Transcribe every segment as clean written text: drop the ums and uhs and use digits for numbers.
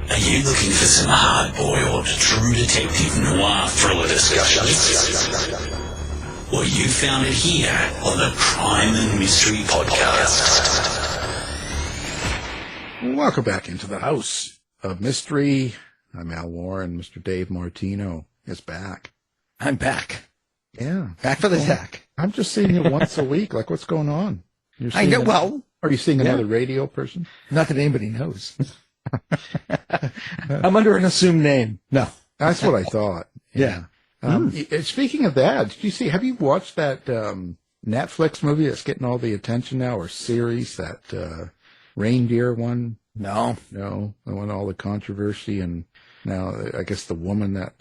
Are you looking for some hard-boiled, true detective noir thriller discussions? Well, you found it here on the Crime and Mystery Podcast. Welcome back into the House of Mystery. I'm Al Warren. Mr. Dave Martino is back. I'm back. Yeah. Back for the attack. I'm just seeing you once a week. Like, what's going on? Are you seeing another radio person? Not that anybody knows. I'm under an assumed name. No. That's what I thought. Yeah. Speaking of that, have you watched that Netflix movie that's getting all the attention now, or series, that reindeer one? No. The one, all the controversy, and now I guess the woman that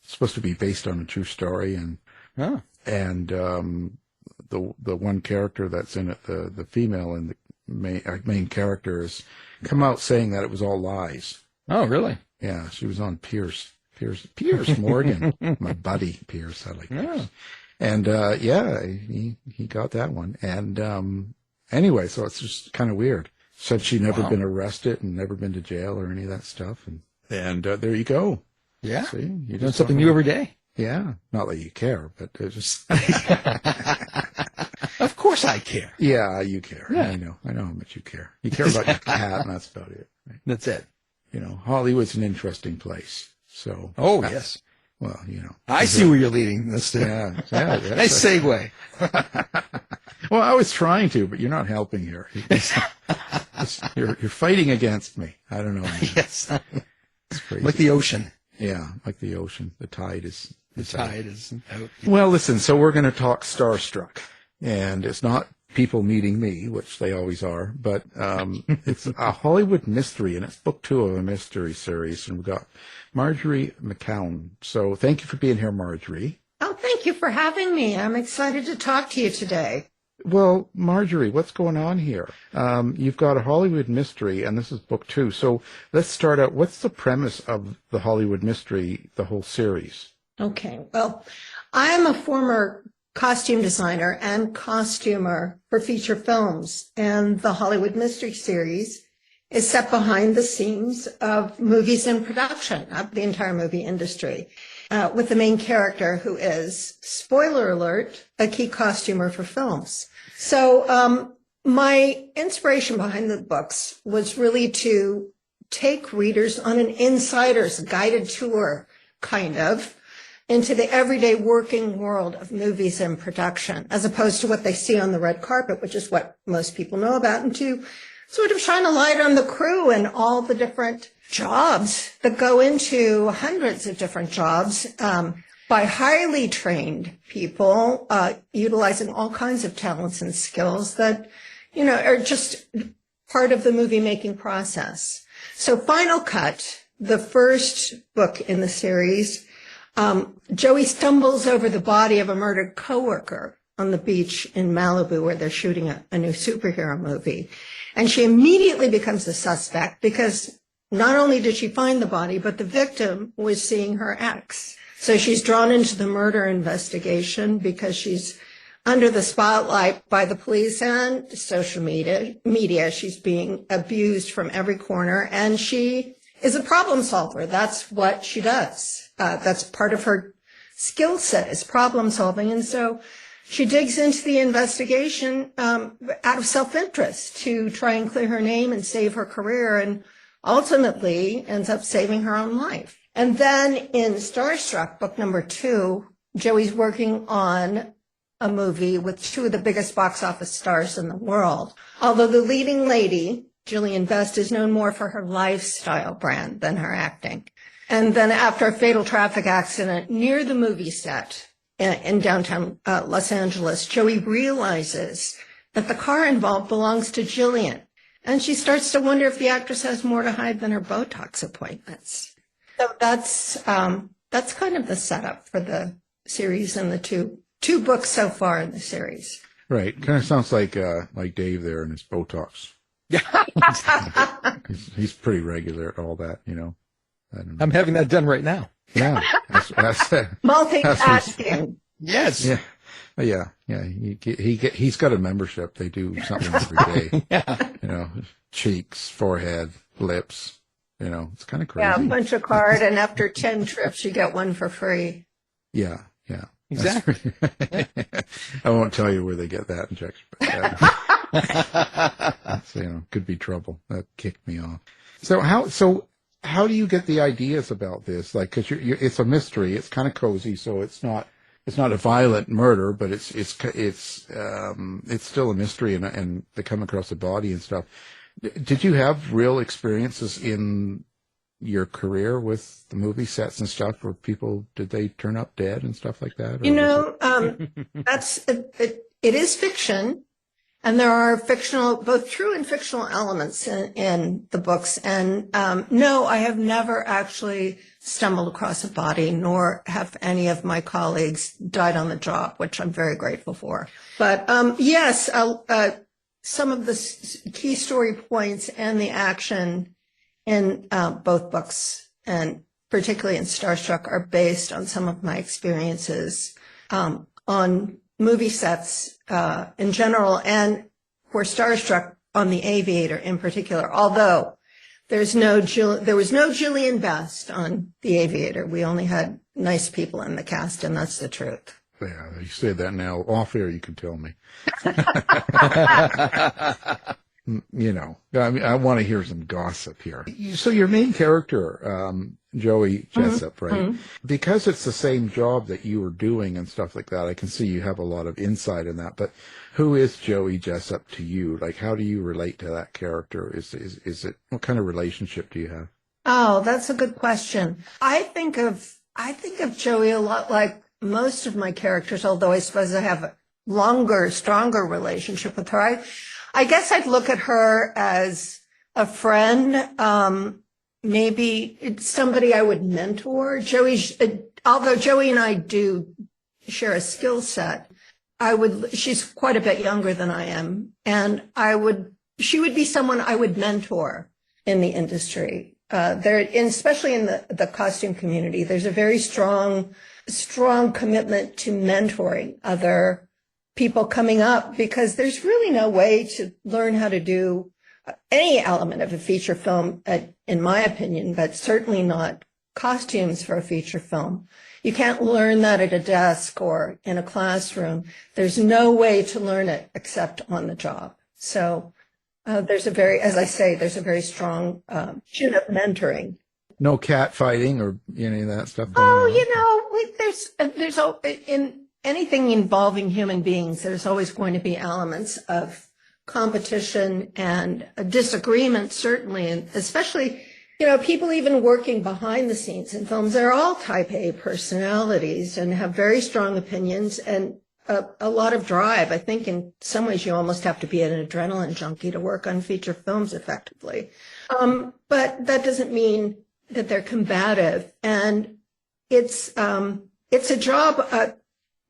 supposed to be based on a true story, and the one character that's in it, the female and the main character, has come out saying that it was all lies. Oh, really? Yeah, she was on Pierce Morgan, my buddy Pierce. I like Pierce. And he got that one. And anyway, so it's just kind of weird. Said she'd never been arrested and never been to jail or any of that stuff. And there you go. Yeah. See, you're doing something new every day. Yeah. Not that you care, but it's just. Of course I care. Yeah, you care. Yeah. I know how much you care. You care about your cat, and that's about it. Right? That's it. Hollywood's an interesting place. So. Oh, yes. Well, I see where you're leading this to. Yeah. Nice segue. Well, I was trying to, but you're not helping here. You're fighting against me. I don't know. Yes. It's crazy. Like the ocean. Yeah, like the ocean. The tide is out. Well, listen, so we're going to talk Starstruck. And it's not people meeting me, which they always are, but it's a Hollywood mystery, and it's book 2 of a mystery series. And we've got Marjorie McCown. So thank you for being here, Marjorie. Oh, thank you for having me. I'm excited to talk to you today. Well, Marjorie, what's going on here? You've got a Hollywood mystery, and this is book 2. So let's start out. What's the premise of the Hollywood mystery, the whole series? Okay. Well, I'm a former costume designer and costumer for feature films, and the Hollywood Mystery Series is set behind the scenes of movies in production, of the entire movie industry, with the main character who is, spoiler alert, a key costumer for films. So my inspiration behind the books was really to take readers on an insider's guided tour, kind of, into the everyday working world of movies and production, as opposed to what they see on the red carpet, which is what most people know about, and to sort of shine a light on the crew and all the different jobs that go into hundreds of different jobs by highly trained people, utilizing all kinds of talents and skills that, are just part of the movie making process. So Final Cut, the first book in the series, Joey stumbles over the body of a murdered coworker on the beach in Malibu where they're shooting a new superhero movie. And she immediately becomes a suspect because not only did she find the body, but the victim was seeing her ex. So she's drawn into the murder investigation because she's under the spotlight by the police and social media. She's being abused from every corner, and she is a problem solver. That's what she does. That's part of her skill set, is problem solving. And so she digs into the investigation out of self-interest to try and clear her name and save her career, and ultimately ends up saving her own life. And then in Starstruck, book number 2, Joey's working on a movie with 2 of the biggest box office stars in the world. Although the leading lady, Gillian, is known more for her lifestyle brand than her acting. And then after a fatal traffic accident near the movie set in downtown Los Angeles, Joey realizes that the car involved belongs to Gillian. And she starts to wonder if the actress has more to hide than her Botox appointments. So that's kind of the setup for the series and the two books so far in the series. Right. Kind of sounds like Dave there and his Botox. Yeah. he's pretty regular at all that, I don't know. I'm having that done right now. Yeah. That's multitasking. Yes. Yeah. He's got a membership. They do something every day. Yeah. Cheeks, forehead, lips, You know, it's kind of crazy. Yeah, punch a card, and after 10 trips, you get one for free. Yeah. Exactly. I won't tell you where they get that injection, but that's, you know, could be trouble. That kicked me off. So how do you get the ideas about this? Like, because it's a mystery. It's kind of cozy, so it's not a violent murder, but it's still a mystery, and they come across a body and stuff. Did you have real experiences in your career with the movie sets and stuff, where did they turn up dead and stuff like that? You know, it is fiction, and there are both true and fictional elements in the books. And no, I have never actually stumbled across a body, nor have any of my colleagues died on the job, which I'm very grateful for. But yes, some of the key story points and the action in both books, and particularly in Starstruck, are based on some of my experiences on movie sets in general, and for Starstruck on The Aviator in particular. Although there was no Gillian Best on The Aviator. We only had nice people in the cast, and that's the truth. Yeah, you say that now. Off air, you can tell me. You know, I mean, I want to hear some gossip here. So your main character, Joey Jessop, right? Mm-hmm. Because it's the same job that you were doing and stuff like that, I can see you have a lot of insight in that. But who is Joey Jessop to you? Like, how do you relate to that character? Is it, what kind of relationship do you have? Oh, that's a good question. I think of Joey a lot like most of my characters, although I suppose I have a longer, stronger relationship with her. I guess I'd look at her as a friend, maybe it's somebody I would mentor. Although Joey and I do share a skill set, she's quite a bit younger than I am, and she would be someone I would mentor in the industry. Especially in the costume community, there's a very strong commitment to mentoring other people coming up, because there's really no way to learn how to do any element of a feature film, in my opinion, but certainly not costumes for a feature film. You can't learn that at a desk or in a classroom. There's no way to learn it except on the job. So there's a very strong tune of mentoring. No cat fighting or any of that stuff? There's in anything involving human beings, there's always going to be elements of competition and a disagreement, certainly, and especially, people even working behind the scenes in films, they're all type A personalities and have very strong opinions and a lot of drive. I think in some ways you almost have to be an adrenaline junkie to work on feature films effectively. But that doesn't mean that they're combative. And it's a job.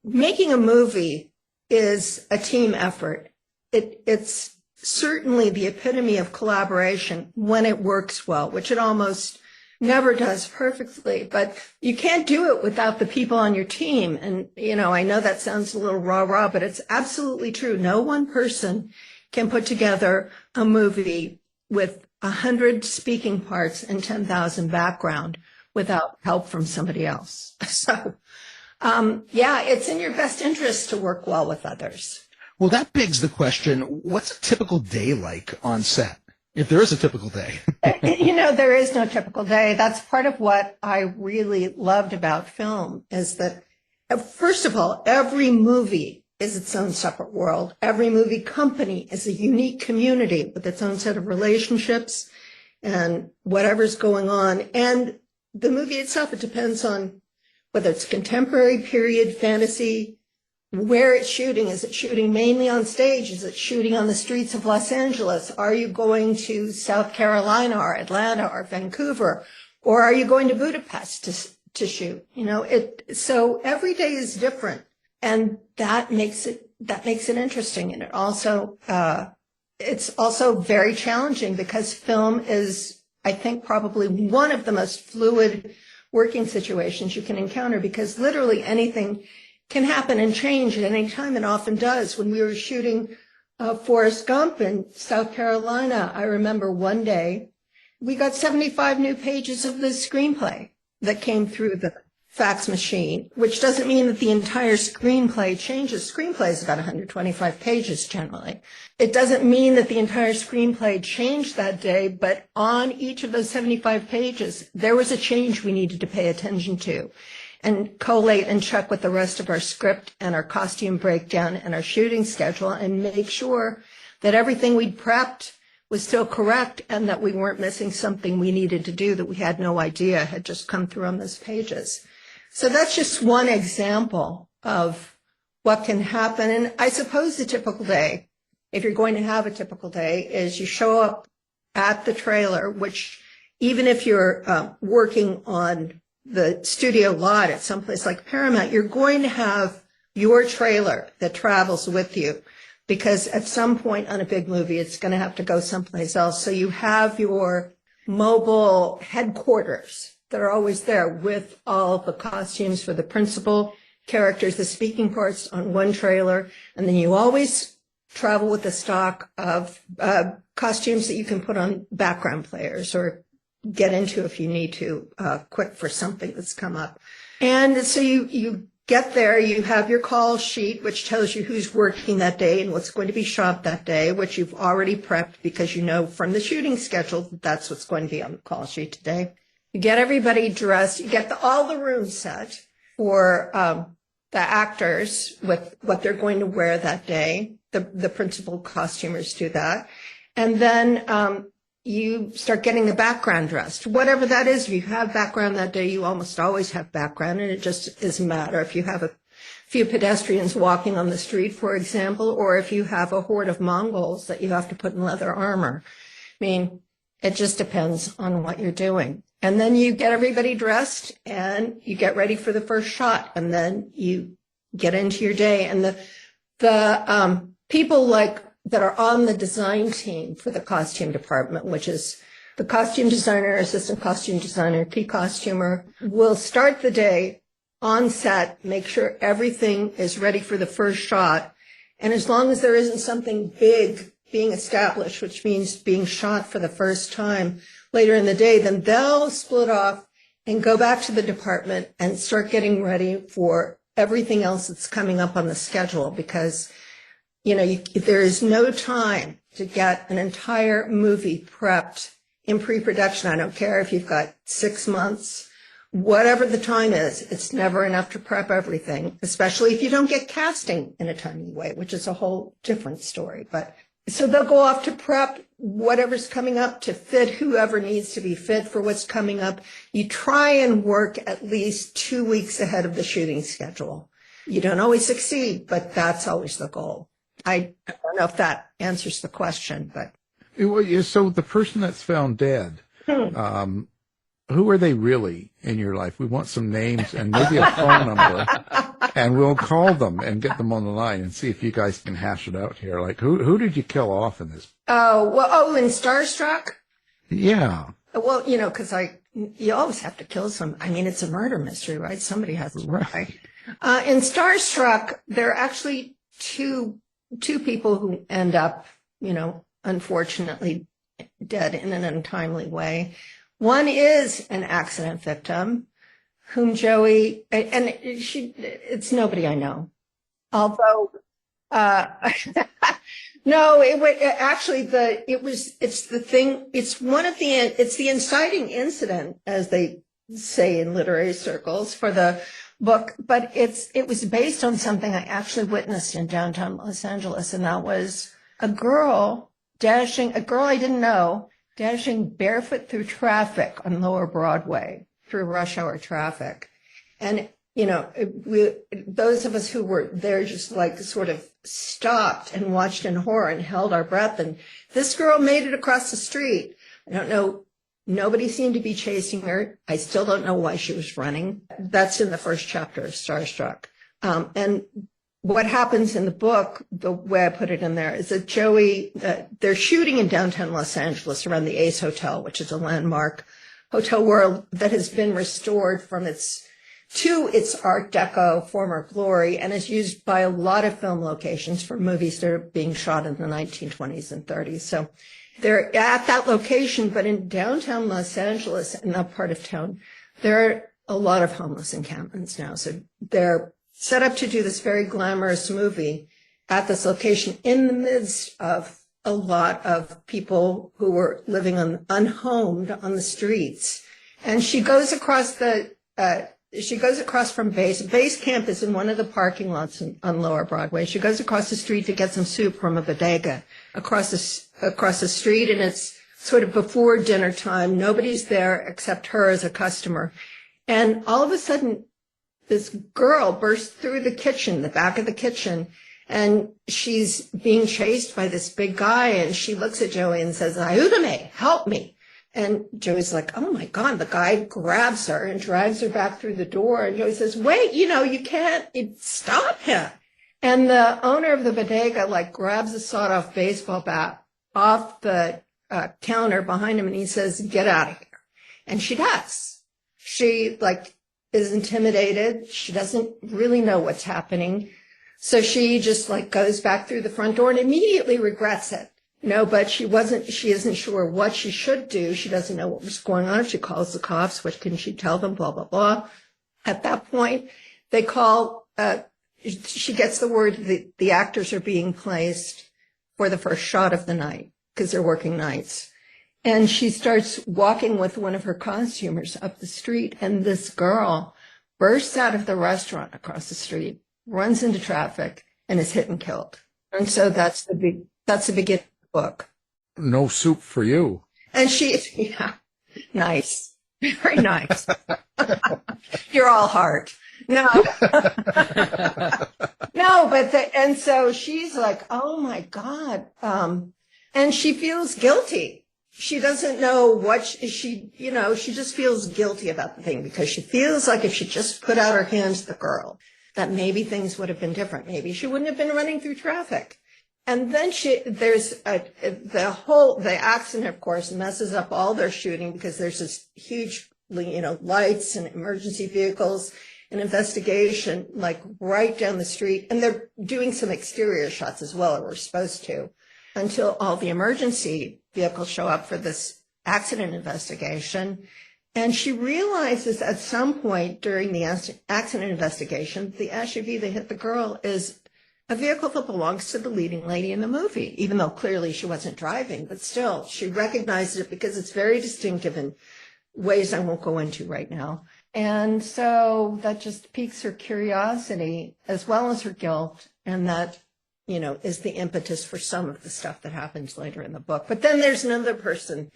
Making a movie is a team effort. It's certainly the epitome of collaboration when it works well, which it almost never does perfectly, but you can't do it without the people on your team. And, I know that sounds a little rah-rah, but it's absolutely true. No one person can put together a movie with 100 speaking parts and 10,000 background without help from somebody else. So, it's in your best interest to work well with others. Well, that begs the question, what's a typical day like on set? If there is a typical day. There is no typical day. That's part of what I really loved about film, is that, first of all, every movie is its own separate world. Every movie company is a unique community with its own set of relationships and whatever's going on. And the movie itself, it depends on whether it's contemporary, period, fantasy, where it's shooting. Is it shooting mainly on stage? Is it shooting on the streets of Los Angeles? Are you going to South Carolina or Atlanta or Vancouver? Or are you going to Budapest to shoot? So every day is different. And that makes it interesting. And it's also very challenging, because film is, I think, probably one of the most fluid working situations you can encounter, because literally anything can happen and change at any time, and often does. When we were shooting Forrest Gump in South Carolina, I remember one day we got 75 new pages of the screenplay that came through the fax machine, which doesn't mean that the entire screenplay changes. Screenplay is about 125 pages generally. It doesn't mean that the entire screenplay changed that day, but on each of those 75 pages, there was a change we needed to pay attention to and collate and check with the rest of our script and our costume breakdown and our shooting schedule and make sure that everything we'd prepped was still correct and that we weren't missing something we needed to do that we had no idea had just come through on those pages. So that's just one example of what can happen. And I suppose the typical day, if you're going to have a typical day, is you show up at the trailer, which even if you're working on the studio lot at someplace like Paramount, you're going to have your trailer that travels with you because at some point on a big movie, it's going to have to go someplace else. So you have your mobile headquarters that are always there with all the costumes for the principal characters, the speaking parts on one trailer. And then you always travel with a stock of costumes that you can put on background players or get into if you need to, quick for something that's come up. And so you get there, you have your call sheet, which tells you who's working that day and what's going to be shot that day, which you've already prepped because you know from the shooting schedule that that's what's going to be on the call sheet today. You get everybody dressed, you get all the rooms set for the actors with what they're going to wear that day. The principal costumers do that. And then you start getting the background dressed. Whatever that is, if you have background that day, you almost always have background, and it just is a matter. If you have a few pedestrians walking on the street, for example, or if you have a horde of Mongols that you have to put in leather armor. I mean, it just depends on what you're doing. And then you get everybody dressed and you get ready for the first shot, and then you get into your day. And the people like that are on the design team for the costume department, which is the costume designer, assistant costume designer, key costumer, will start the day on set, make sure everything is ready for the first shot. And as long as there isn't something big being established, which means being shot for the first time later in the day, then they'll split off and go back to the department and start getting ready for everything else that's coming up on the schedule, because there is no time to get an entire movie prepped in pre-production. I don't care if you've got 6 months, whatever the time is, it's never enough to prep everything, especially if you don't get casting in a timely way, which is a whole different story. But so they'll go off to prep whatever's coming up to fit whoever needs to be fit for what's coming up. You try and work at least 2 weeks ahead of the shooting schedule. You don't always succeed, but that's always the goal. I don't know if that answers the question, but. So the person that's found dead, who are they really in your life? We want some names and maybe a phone number, and we'll call them and get them on the line and see if you guys can hash it out here. Like, who did you kill off in this? In Starstruck? Yeah. Well, because you always have to kill some. I mean, it's a murder mystery, right? Somebody has to die. In Starstruck, there are actually two people who end up, unfortunately dead in an untimely way. One is an accident victim whom Joey, and it's nobody I know. Although, no, it's the inciting incident, as they say in literary circles, for the book, but it was based on something I actually witnessed in downtown Los Angeles, and that was a girl I didn't know, dashing barefoot through traffic on Lower Broadway, through rush hour traffic. And, those of us who were there just like sort of stopped and watched in horror and held our breath. And this girl made it across the street. I don't know. Nobody seemed to be chasing her. I still don't know why she was running. That's in the first chapter of Starstruck. And what happens in the book, the way I put it in there, is that Joey, they're shooting in downtown Los Angeles around the Ace Hotel, which is a landmark hotel world that has been restored from its to its Art Deco former glory and is used by a lot of film locations for movies that are being shot in the 1920s and 30s. So they're at that location, but in downtown Los Angeles, in that part of town, there are a lot of homeless encampments now. So they're set up to do this very glamorous movie at this location in the midst of a lot of people who were living unhomed on the streets. And she goes across from base camp is in one of the parking lots on Lower Broadway. She goes across the street to get some soup from a bodega across the street, and it's sort of before dinner time. Nobody's there except her as a customer. And all of a sudden, this girl bursts through the back of the kitchen, and she's being chased by this big guy, and she looks at Joey and says, "Ayúdame, help me." And Joey's like, "Oh my God." The guy grabs her and drags her back through the door. And Joey says, "Wait, you can't stop him." And the owner of the bodega grabs a sawed-off baseball bat off the counter behind him, and he says, "Get out of here." And she does. She is intimidated. She doesn't really know what's happening. So she just goes back through the front door and immediately regrets it. But she isn't sure what she should do. She doesn't know what was going on. She calls the cops. What can she tell them? Blah, blah, blah. At that point, they call, she gets the word that the actors are being placed for the first shot of the night because they're working nights. And she starts walking with one of her costumers up the street, and this girl bursts out of the restaurant across the street, runs into traffic, and is hit and killed. And so that's the beginning of the book. No soup for you. And nice. Very nice. You're all heart. No. No, and so she's like, "Oh my God." And she feels guilty. She doesn't know what she just feels guilty about the thing because she feels like if she just put out her hands to the girl, that maybe things would have been different. Maybe she wouldn't have been running through traffic. And then the accident, of course, messes up all their shooting because there's this huge, lights and emergency vehicles and investigation, right down the street. And they're doing some exterior shots as well, or we're supposed to, until all the emergency vehicles show up for this accident investigation. And she realizes at some point during the accident investigation, the SUV that hit the girl is a vehicle that belongs to the leading lady in the movie, even though clearly she wasn't driving. But still, she recognizes it because it's very distinctive in ways I won't go into right now. And so that just piques her curiosity as well as her guilt. And that, is the impetus for some of the stuff that happens later in the book. But then there's another person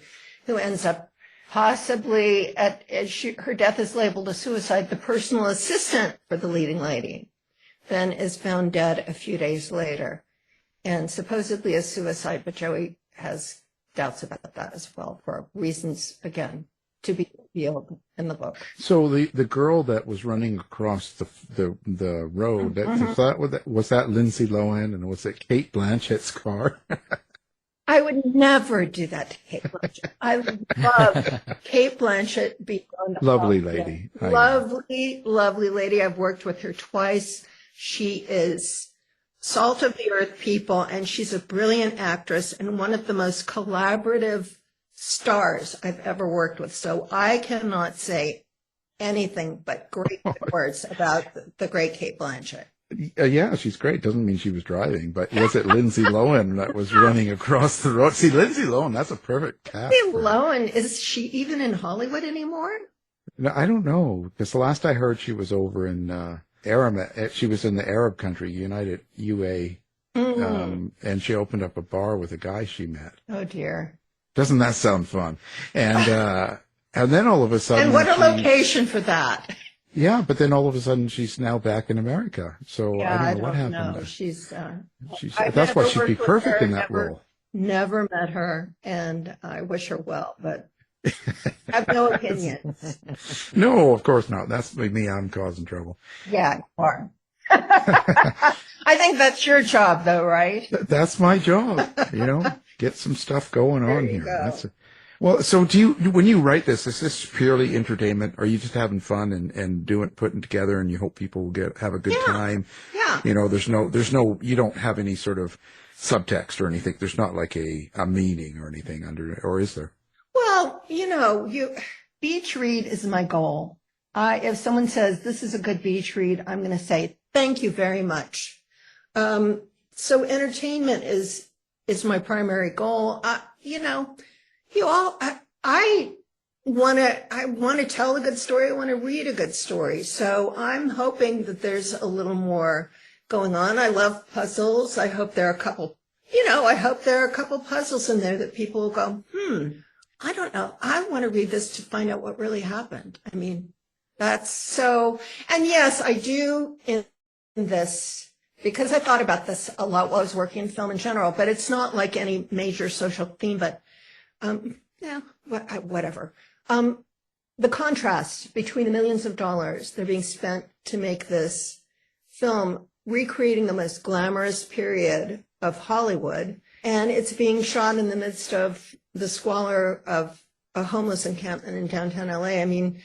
who ends up possibly her death is labeled a suicide. The personal assistant for the leading lady then is found dead a few days later, and supposedly a suicide, but Joey has doubts about that as well for reasons, again, to be revealed in the book. So the girl that was running across the road, was that Lindsay Lohan, and was it Cate Blanchett's car? I would never do that to Cate Blanchett. I love Cate Blanchett beyond lovely lady. Lovely lady. I've worked with her twice. She is salt of the earth people, and she's a brilliant actress and one of the most collaborative stars I've ever worked with. So I cannot say anything but great words about the great Cate Blanchett. Yeah, she's great. Doesn't mean she was driving, but was it Lindsay Lohan that was running across the road? See, Lindsay Lohan, that's a perfect cast. Lindsay Lohan, is she even in Hollywood anymore? No, I don't know, because the last I heard she was over in she was in the Arab country, UA, and she opened up a bar with a guy she met. Oh dear. Doesn't that sound fun? And then all of a sudden. And what a location for that. Yeah, but then all of a sudden she's now back in America. So I don't know what happened. No, she's that's why she'd be perfect in that role. Never met her, and I wish her well, but I have no opinions. No, of course not. That's me. I'm causing trouble. Yeah, you are. I think that's your job, though, right? That's my job. Get some stuff going on here. Well, so when you write this, is this purely entertainment? Are you just having fun and putting together, and you hope people will have a good time? Yeah. You know, you don't have any sort of subtext or anything. There's not like a meaning or anything under it, or is there? Well, beach read is my goal. If someone says this is a good beach read, I'm going to say thank you very much. So entertainment is my primary goal. I want to tell a good story. I want to read a good story. So I'm hoping that there's a little more going on. I love puzzles. I hope there are a couple puzzles in there that people will go, I don't know. I want to read this to find out what really happened. I mean, that's so, and yes, I do in this, because I thought about this a lot while I was working in film in general, but it's not like any major social theme, but whatever. The contrast between the millions of dollars that are being spent to make this film, recreating the most glamorous period of Hollywood, and it's being shot in the midst of the squalor of a homeless encampment in downtown LA. I mean,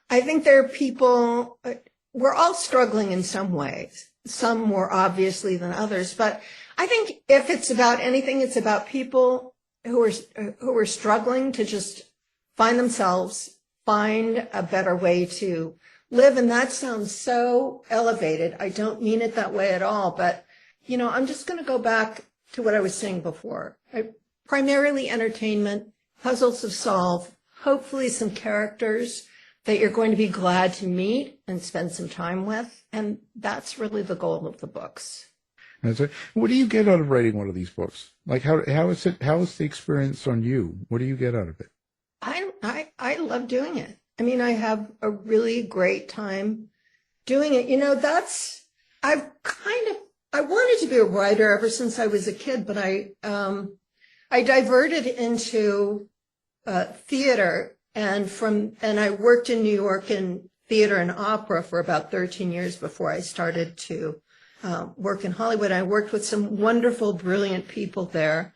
I think there are people, we're all struggling in some ways, some more obviously than others, but I think if it's about anything, it's about people who are struggling to just find themselves, find a better way to live. And that sounds so elevated. I don't mean it that way at all, but I'm just going to go back to what I was saying before. Primarily entertainment, puzzles to solve, hopefully some characters that you're going to be glad to meet and spend some time with. And that's really the goal of the books. That's it. What do you get out of writing one of these books? Like, how is the experience on you? What do you get out of it? I love doing it. I mean, I have a really great time doing it. I wanted to be a writer ever since I was a kid, but I diverted into theater, and I worked in New York in theater and opera for about 13 years before I started to work in Hollywood. I worked with some wonderful, brilliant people there.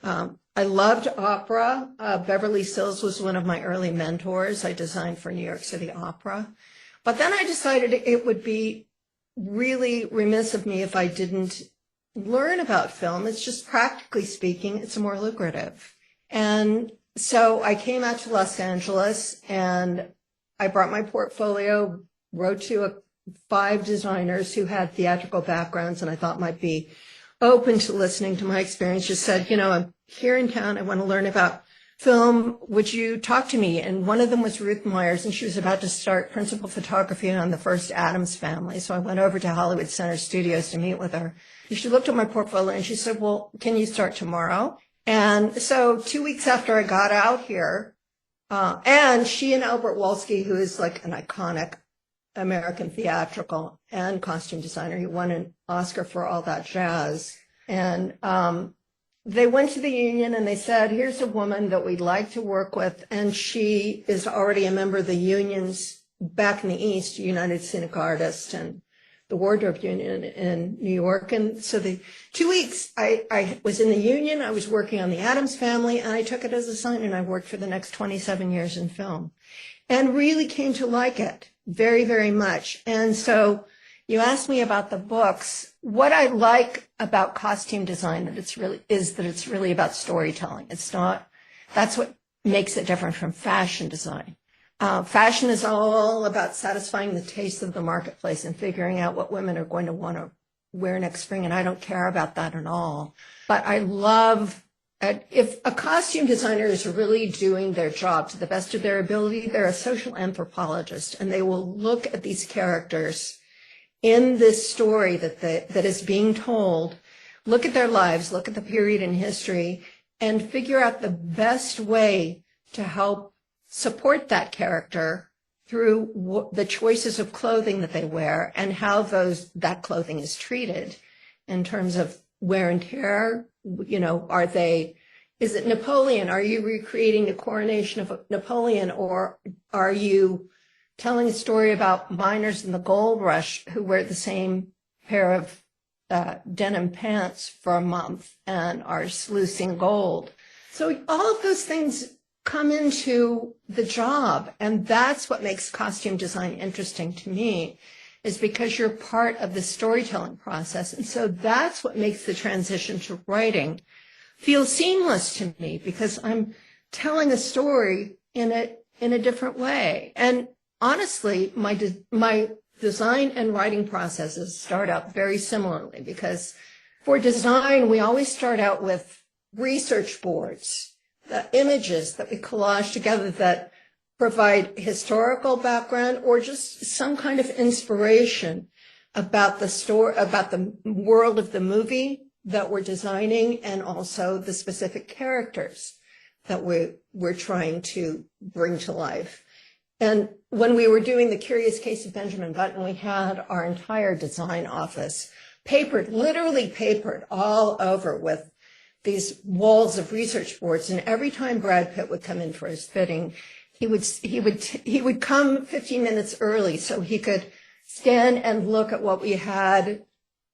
I loved opera. Beverly Sills was one of my early mentors. I designed for New York City Opera. But then I decided it would be really remiss of me if I didn't learn about film. It's just, practically speaking, it's more lucrative. And so I came out to Los Angeles and I brought my portfolio, wrote to 5 designers who had theatrical backgrounds and I thought might be open to listening to my experience. Just said, I'm here in town. I want to learn about film. Would you talk to me? And one of them was Ruth Myers, and she was about to start principal photography on the first Addams Family. So I went over to Hollywood Center Studios to meet with her. She looked at my portfolio and she said, well, can you start tomorrow? And so 2 weeks after I got out here, and she and Albert Wolski, who is like an iconic American theatrical and costume designer, he won an Oscar for All That Jazz. And they went to the union and they said, here's a woman that we'd like to work with. And she is already a member of the unions back in the East, United Scenic Artists and the Wardrobe Union in New York. And so the 2 weeks I was in the union, I was working on the Addams Family, and I took it as a sign, and I worked for the next 27 years in film and really came to like it very, very much. And so you asked me about the books. What I like about costume design that it's really about storytelling. That's what makes it different from fashion design. Fashion is all about satisfying the taste of the marketplace and figuring out what women are going to want to wear next spring. And I don't care about that at all. But I love, if a costume designer is really doing their job to the best of their ability, they're a social anthropologist, and they will look at these characters in this story that is being told, look at their lives, look at the period in history, and figure out the best way to help support that character through the choices of clothing that they wear and how that clothing is treated in terms of wear and tear. Is it Napoleon? Are you recreating the coronation of Napoleon, or are you telling a story about miners in the gold rush who wear the same pair of denim pants for a month and are sluicing gold? So all of those things come into the job. And that's what makes costume design interesting to me, is because you're part of the storytelling process. And so that's what makes the transition to writing feel seamless to me, because I'm telling a story in a different way. And honestly, my design and writing processes start out very similarly, because for design, we always start out with research boards, the images that we collage together that provide historical background or just some kind of inspiration about the story, about the world of the movie that we're designing, and also the specific characters that we're trying to bring to life. And when we were doing The Curious Case of Benjamin Button, we had our entire design office papered, literally papered all over with these walls of research boards. And every time Brad Pitt would come in for his fitting, he would come 15 minutes early so he could stand and look at what we had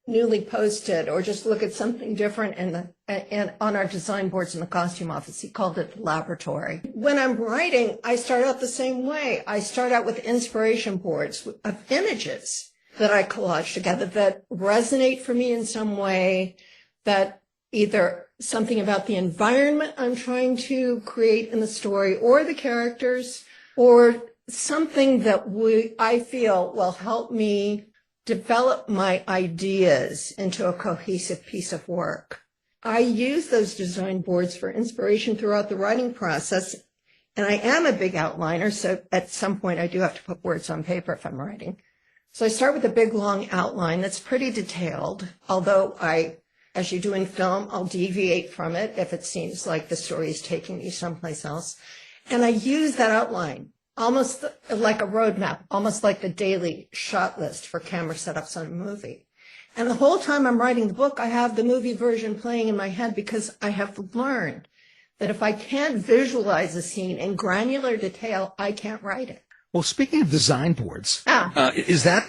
newly posted, or just look at something different and on our design boards in the costume office. He called it the laboratory. When I'm writing, I start out the same way. I start out with inspiration boards of images that I collage together that resonate for me in some way, that either something about the environment I'm trying to create in the story, or the characters, or something that I feel will help me develop my ideas into a cohesive piece of work. I use those design boards for inspiration throughout the writing process, and I am a big outliner, so at some point I do have to put words on paper if I'm writing. So I start with a big, long outline that's pretty detailed, although as you do in film, I'll deviate from it if it seems like the story is taking me someplace else. And I use that outline almost like a roadmap, almost like the daily shot list for camera setups on a movie. And the whole time I'm writing the book, I have the movie version playing in my head, because I have learned that if I can't visualize a scene in granular detail, I can't write it. Well, speaking of design boards, Ah. Is that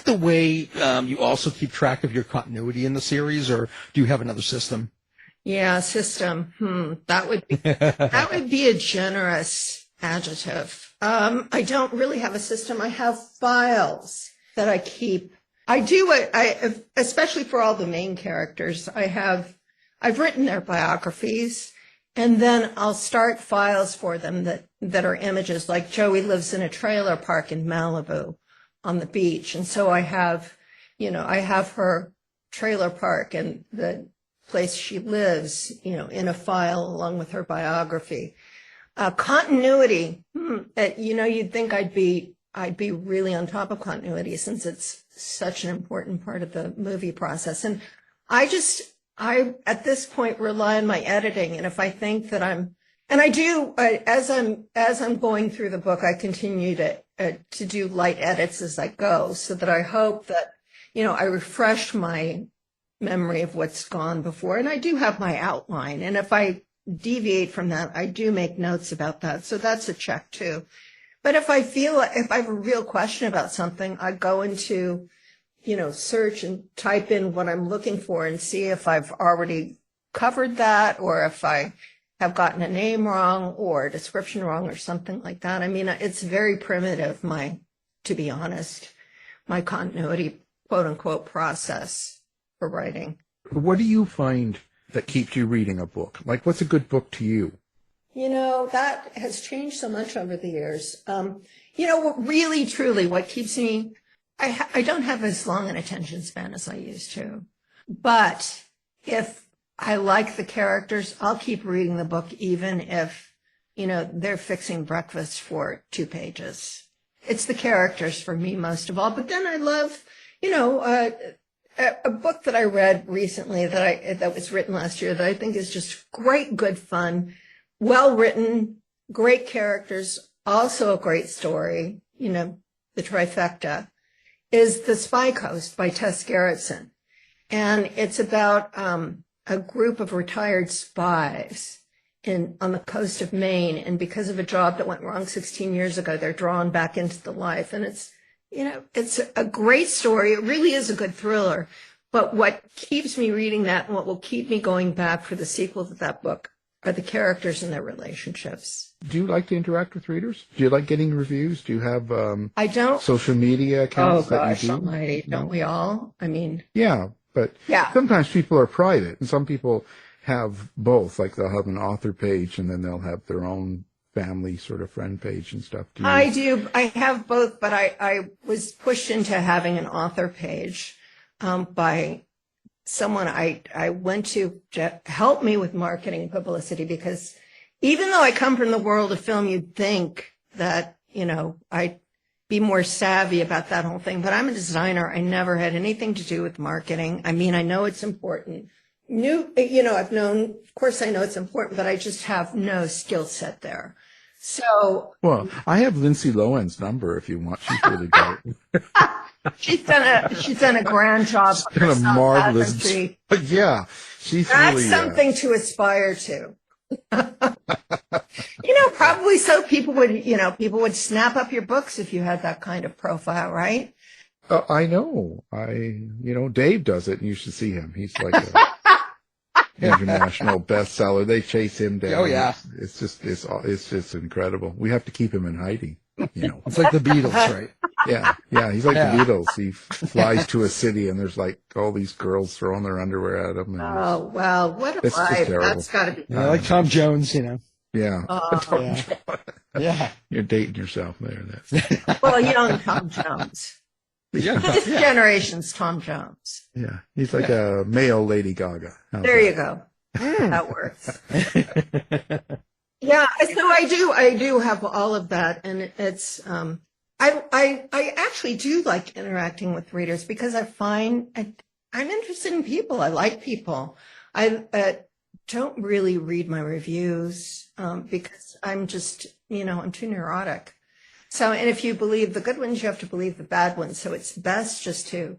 the way you also keep track of your continuity in the series, or do you have another system? Yeah, system. That would be a generous adjective. I don't really have a system. I have files that I keep. I do, especially for all the main characters, I've written their biographies, and then I'll start files for them that are images. Like Joey lives in a trailer park in Malibu on the beach. And so I have her trailer park and the place she lives, in a file along with her biography. Continuity, you'd think I'd be really on top of continuity, since it's such an important part of the movie process. And I at this point rely on my editing. And if I think that as I'm going through the book, I continue to do light edits as I go, so that I hope that, I refresh my memory of what's gone before. And I do have my outline. And if I deviate from that, I do make notes about that. So that's a check too. But if I have a real question about something, I go into, search and type in what I'm looking for and see if I've already covered that, or if I have gotten a name wrong or a description wrong or something like that. I mean, it's very primitive, to be honest, my continuity, quote unquote, process for writing. What do you find that keeps you reading a book? Like, what's a good book to you? That has changed so much over the years. Really, truly, what keeps me, I don't have as long an attention span as I used to. But if I like the characters, I'll keep reading the book, even if, they're fixing breakfast for 2 pages. It's the characters for me most of all. But then I love, a book that I read recently that was written last year that I think is just great, good fun, well written, great characters, also a great story, the trifecta, is The Spy Coast by Tess Gerritsen. And it's about a group of retired spies on the coast of Maine. And because of a job that went wrong 16 years ago, they're drawn back into the life. And it's a great story. It really is a good thriller. But what keeps me reading that, and what will keep me going back for the sequel to that book, are the characters and their relationships. Do you like to interact with readers? Do you like getting reviews? Do you have I don't. social media Oh accounts that gosh, you do? almighty, don't we all? I mean, Yeah, but yeah. sometimes people are private, and some people have both. Like they'll have an author page, and then they'll have their own family sort of friend page and stuff. Do you? I do. I have both, but I was pushed into having an author page by someone I went to help me with marketing and publicity, because even though I come from the world of film, you'd think that, I'd be more savvy about that whole thing. But I'm a designer. I never had anything to do with marketing. I mean, I know it's important. I've known, of course I know it's important, but I just have no skill set there. So. Well, I have Lindsay Lohan's number if you want. She's really great. She's done a grand job. She's done a marvelous. Yeah, she's That's really something to aspire to. Probably so people would snap up your books if you had that kind of profile, right? I know. Dave does it, and you should see him. He's like a international bestseller. They chase him down. Oh yeah, it's just incredible. We have to keep him in hiding. It's like the Beatles, right? Yeah. He's like the Beatles. He flies to a city, and there's like all these girls throwing their underwear at him. And oh well, what a life! That's got to be. Yeah, like Tom Jones, Yeah. Yeah. You're dating yourself there. Well, young Tom Jones. Yeah. This generation's Tom Jones. Yeah. He's like a male Lady Gaga. There you go. That works. Yeah. So I do have all of that. And it's, I actually do like interacting with readers because I find I'm interested in people. I like people. I don't really read my reviews, because I'm just, I'm too neurotic. So, and if you believe the good ones, you have to believe the bad ones. So it's best just to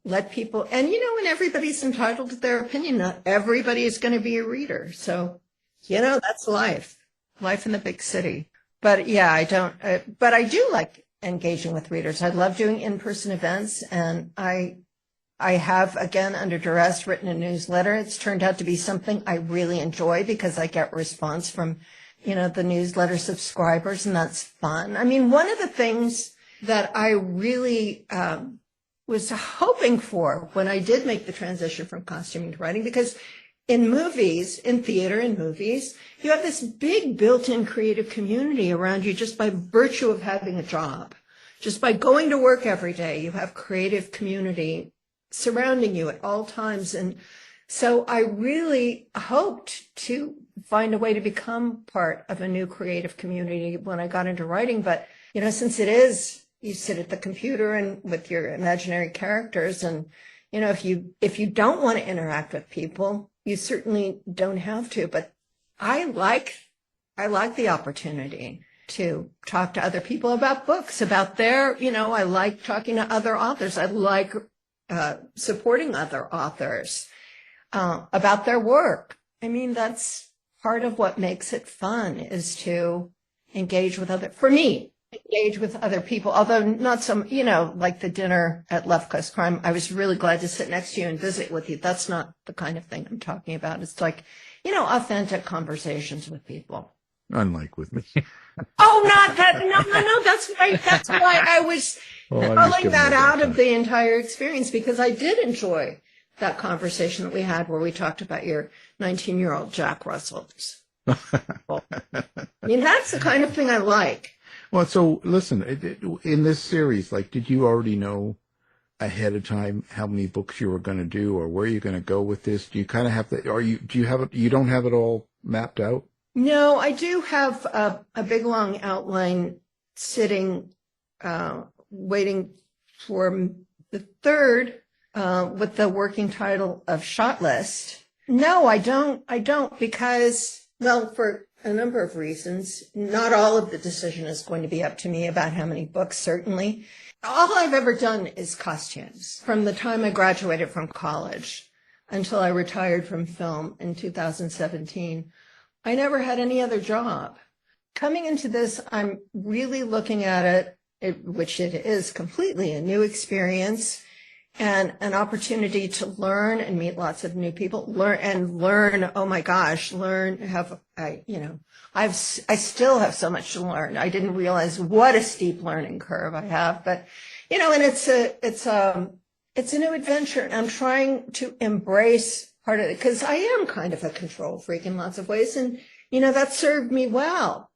let people, and and everybody's entitled to their opinion. Not everybody is going to be a reader. So, that's life in the big city. But yeah, I don't, but I do like engaging with readers. I love doing in-person events, and I have, again, under duress, written a newsletter. It's turned out to be something I really enjoy because I get response from the newsletter subscribers, and that's fun. I mean, one of the things that I really was hoping for when I did make the transition from costuming to writing, because in movies, in theater and movies, you have this big built-in creative community around you just by virtue of having a job. Just by going to work every day, you have creative community surrounding you at all times. And so I really hoped to find a way to become part of a new creative community when I got into writing. But, since it is, you sit at the computer and with your imaginary characters, and, if you don't want to interact with people, you certainly don't have to. But I like the opportunity to talk to other people about books, about their, I like talking to other authors. I like supporting other authors about their work. I mean, that's part of what makes it fun, is to engage with other people, although not some, like the dinner at Left Coast Crime. I was really glad to sit next to you and visit with you. That's not the kind of thing I'm talking about. It's like, authentic conversations with people. Unlike with me. Oh, not that. No. That's right. That's why I was pulling that out of the entire experience, because I did enjoy that conversation that we had where we talked about your 19-year-old Jack Russells. I mean, that's the kind of thing I like. Well, so listen, in this series, did you already know ahead of time how many books you were going to do, or where you're going to go with this? Do you kind of have that, or you don't have it all mapped out? No, I do have a big long outline sitting, waiting for the third, with the working title of Shot List. No, I don't, because, well, for a number of reasons. Not all of the decision is going to be up to me about how many books, certainly. All I've ever done is costumes. From the time I graduated from college until I retired from film in 2017, I never had any other job. Coming into this, I'm really looking at it, which it is completely a new experience. and an opportunity to learn and meet lots of new people, learn. Oh my gosh, I still have so much to learn. I didn't realize what a steep learning curve I have, but, and it's a new adventure, and I'm trying to embrace part of it because I am kind of a control freak in lots of ways. And, that served me well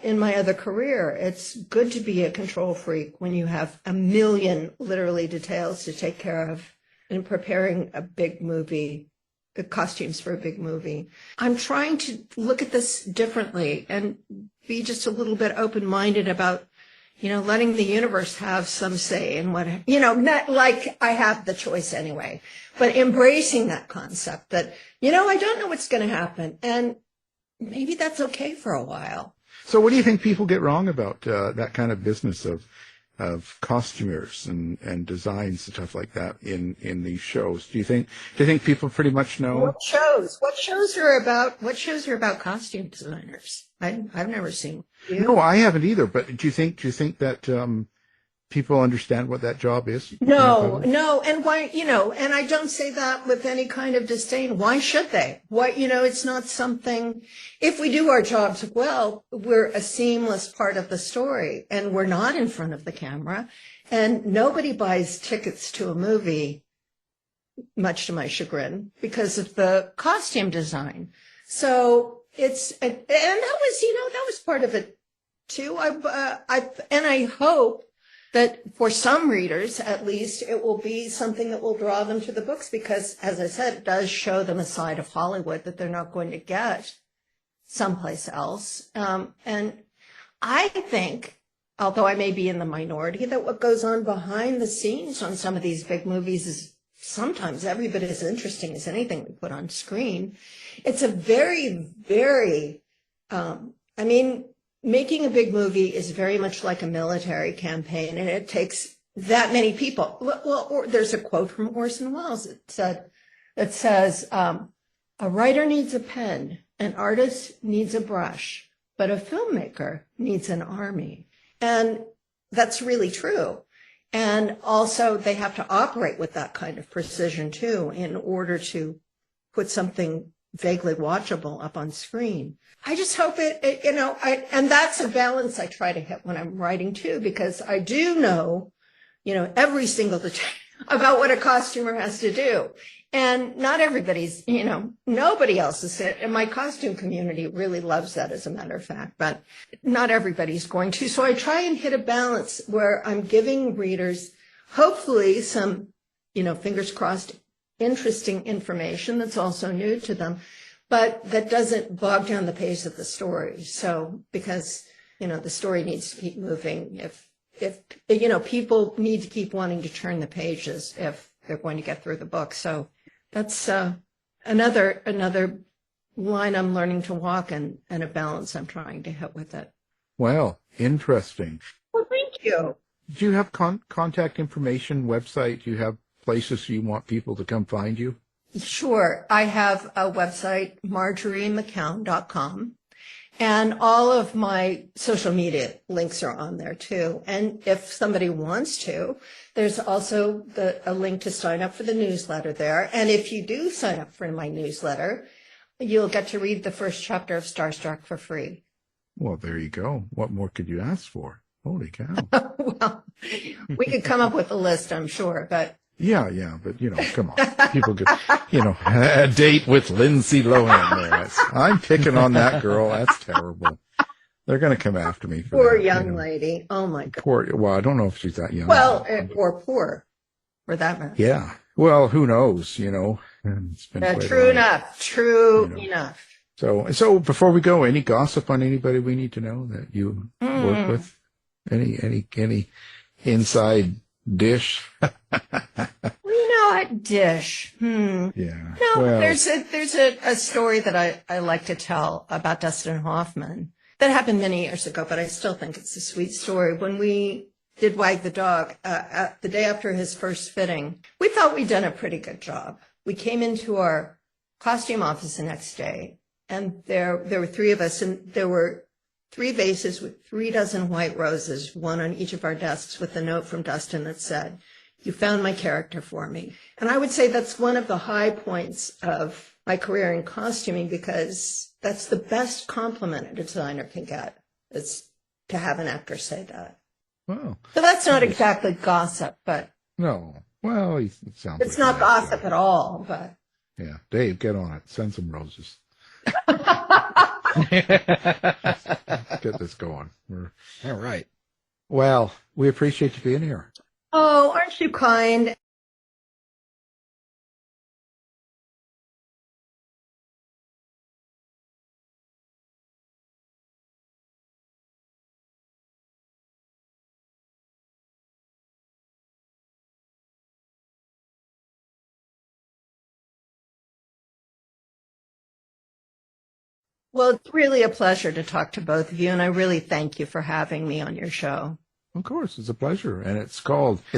in my other career. It's good to be a control freak when you have a million literally details to take care of in preparing a big movie, the costumes for a big movie. I'm trying to look at this differently and be just a little bit open-minded about, letting the universe have some say in what, not like I have the choice anyway, but embracing that concept that, I don't know what's going to happen. And maybe that's okay for a while. So what do you think people get wrong about that kind of business of costumers and designs and stuff like that in these shows? Do you think people pretty much know? What shows are about costume designers? I've never seen. You? No, I haven't either. But do you think that people understand what that job is? No. And why, and I don't say that with any kind of disdain. Why should they? It's not something, if we do our jobs well, we're a seamless part of the story, and we're not in front of the camera, and nobody buys tickets to a movie, much to my chagrin, because of the costume design. So and that was part of it too. I hope that for some readers, at least, it will be something that will draw them to the books because, as I said, it does show them a side of Hollywood that they're not going to get someplace else. And I think, although I may be in the minority, that what goes on behind the scenes on some of these big movies is sometimes every bit as interesting as anything we put on screen. It's a very, very, making a big movie is very much like a military campaign, and it takes that many people. Well, there's a quote from Orson Welles that says, a writer needs a pen, an artist needs a brush, but a filmmaker needs an army. And that's really true. And also they have to operate with that kind of precision too in order to put something vaguely watchable up on screen. I just hope and that's a balance I try to hit when I'm writing too, because I do know, every single detail about what a costumer has to do. And not everybody's, nobody else is it. And my costume community really loves that, as a matter of fact, but not everybody's going to. So I try and hit a balance where I'm giving readers, hopefully some, fingers crossed, interesting information that's also new to them, but that doesn't bog down the pace of the story. So, because, the story needs to keep moving. If people need to keep wanting to turn the pages if they're going to get through the book. So that's another line I'm learning to walk and a balance I'm trying to hit with it. Well, interesting. Well, thank you. Do you have contact information, website? Do you have places you want people to come find you? Sure. I have a website, MarjorieMcCown.com, and all of my social media links are on there too. And if somebody wants to, there's also a link to sign up for the newsletter there. And if you do sign up for my newsletter, you'll get to read the first chapter of Starstruck for free. Well, there you go. What more could you ask for? Holy cow. Well, we could come up with a list, I'm sure, but. Yeah, but, come on. People get, a date with Lindsay Lohan there. I'm picking on that girl. That's terrible. They're going to come after me for poor that, young lady. Oh, my God. Well, I don't know if she's that young. Well, or poor, for that matter. Yeah. Well, who knows, It's been true enough. True enough. So before we go, any gossip on anybody we need to know that you work with? Any inside dish? A dish. Yeah. No, well, there's a story that I like to tell about Dustin Hoffman that happened many years ago, but I still think it's a sweet story. When we did Wag the Dog, the day after his first fitting, we thought we'd done a pretty good job. We came into our costume office the next day, and there were three of us, and there were 3 vases with 3 dozen white roses, one on each of our desks, with a note from Dustin that said, You found my character for me. And I would say that's one of the high points of my career in costuming, because that's the best compliment a designer can get, is to have an actor say that. Well, So that's not exactly gossip, but no. Well, it sounds it's like not gossip at all, but. Yeah. Dave, get on it. Send some roses. Get this going. All right. Well, we appreciate you being here. Oh, aren't you kind? Well, it's really a pleasure to talk to both of you, and I really thank you for having me on your show. Of course, it's a pleasure. And it's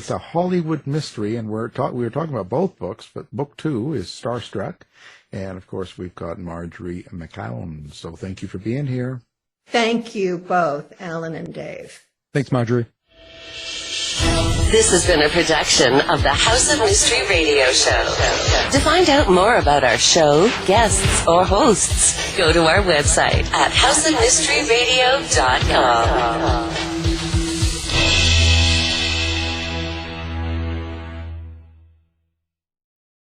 a Hollywood mystery, and we were talking about both books, but book 2 is Starstruck. And, of course, we've got Marjorie McCown. So thank you for being here. Thank you both, Alan and Dave. Thanks, Marjorie. This has been a production of the House of Mystery Radio Show. To find out more about our show, guests, or hosts, go to our website at houseofmysteryradio.com.